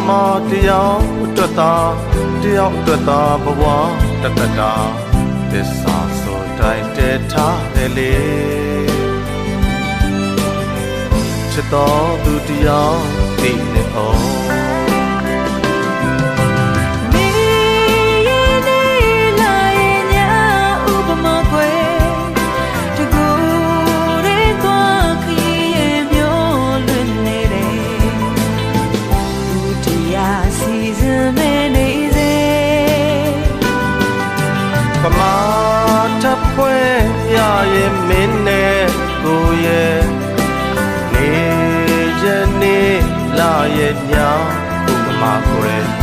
မတရားအတွက်သာတယောက်အတွက်သာဘဝတသက်တာသစ္စာဆိုတိုင်းတည်ထားတယ်လေချစ်တော်သူတရားသိနေအောင်ရရင်မင်းနဲ့ကိုရဲ့နေရနေလာရဲ့ညာဥပမာကိုယ်